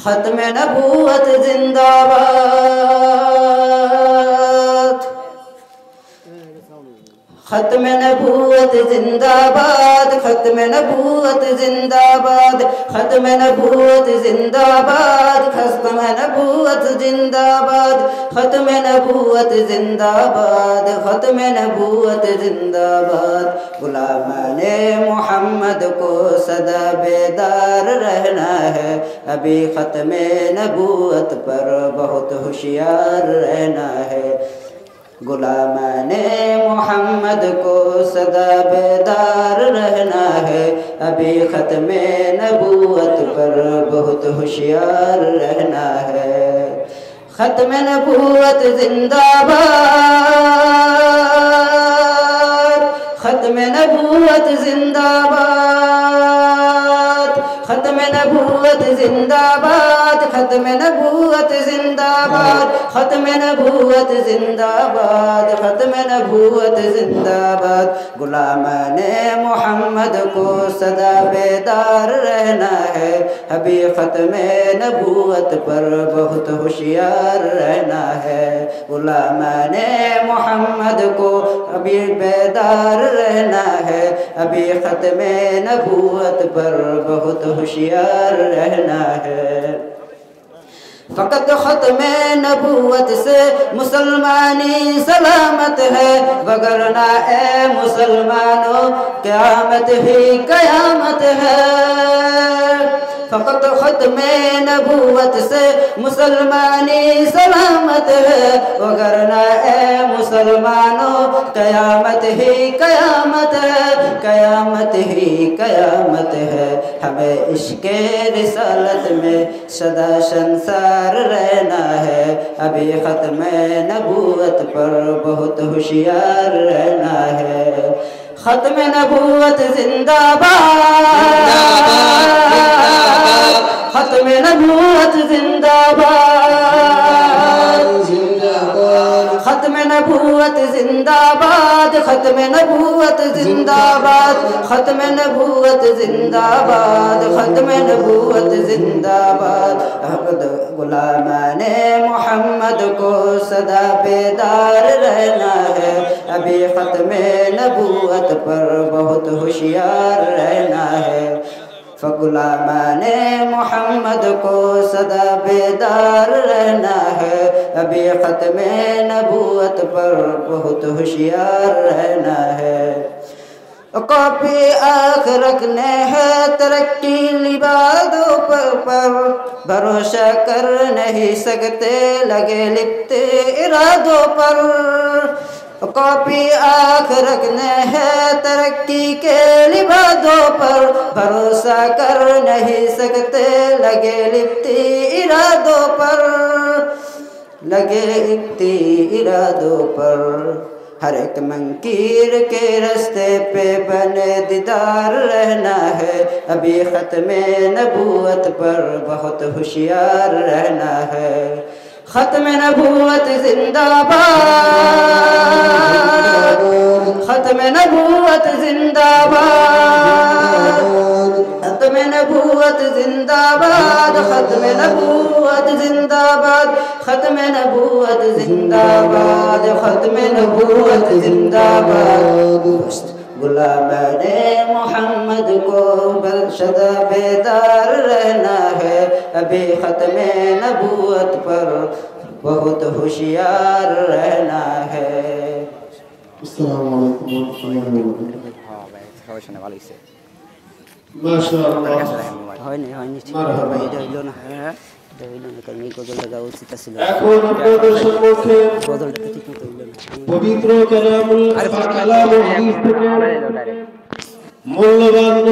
ختم نبوت زندہ باد ختم نبوت زندہ باد ختم نبوت زندہ باد ختم نبوت زندہ باد ختم نبوت زندہ باد ختم نبوت زندہ باد ختم نبوت زندہ باد غلامان محمد کو سدا بیدار رہنا ہے ابھی ختم نبوت پر بہت ہوشیار رہنا ہے غلامان محمد کو سدا بیدار رہنا ہے ابھی ختم نبوت پر بہت ہوشیار رہنا ہے ختم نبوت زندہ باد ختم نبوت زندہ باد ختم نبوت زندہ باد ختم نبوت زندہ باد ختم نبوت زندہ باد ختم نبوت زندہ باد غلامان محمد کو سدا بیدار رہنا ہے ابھی ختم نبوت پر بہت ہوشیار رہنا ہے غلامان محمد کو ابھی بیدار رہنا ہے ابھی ختم نبوت پر بہت ہوشیار رہنا ہے فقط ختم نبوت سے مسلمانی سلامت ہے وگرنہ اے مسلمانوں قیامت ہی قیامت ہے فقط ختم نبوت سے مسلمانی سلامت ہے وگرنہ اے مسلمانوں قیامت ہی قیامت ہے قیامت ہی قیامت ہے ہمیں عشق رسالت میں سدا شنسار رہنا ہے ابھی ختم نبوت پر بہت ہوشیار رہنا ہے ختم نبوت زندہ باد ختم نبوت زندہ باد ختم نبوت زندہ باد ختم نبوت زندہ باد ختم نبوت زندہ باد ختم نبوت زندہ باد غلامان محمد کو سدا بیدار رہنا ہے ابھی ختم نبوت پر بہت ہوشیار رہنا ہے غلامان محمد کو سدا بیدار رہنا ہے ابھی ختم نبوت پر بہت ہوشیار رہنا ہے کاپی آنکھ رکھنے ہے ترقی لبادوں پر بھروسہ کر نہیں سکتے لگے لپتے ارادوں پر کاپی آنکھ رکھنے ہے ترقی کے لبادوں پر بھروسہ کر نہیں سکتے لگے لپتی ارادوں پر لگے لپتی ارادوں پر ہر ایک منکر کے رستے پہ بنے دیدار رہنا ہے ابھی ختم نبوت پر بہت ہوشیار رہنا ہے ختم نبوت زندہ باد ختم نبوت زندہ باد ختم نبوت زندہ باد ختم نبوت زندہ باد ختم نبوت زندہ باد ختم نبوت زندہ باد غلامان محمد کو سدا بیدار رہنا ہے ابھی ختم نبوت پر بہت ہوشیار رہنا ہے السلام علیکم ورحمۃ اللہ وبرکاتہ ماشاءاللہ এখন আপনাদের সম্মুখে পবিত্র কালামুল হাদিস থেকে মূল্যবান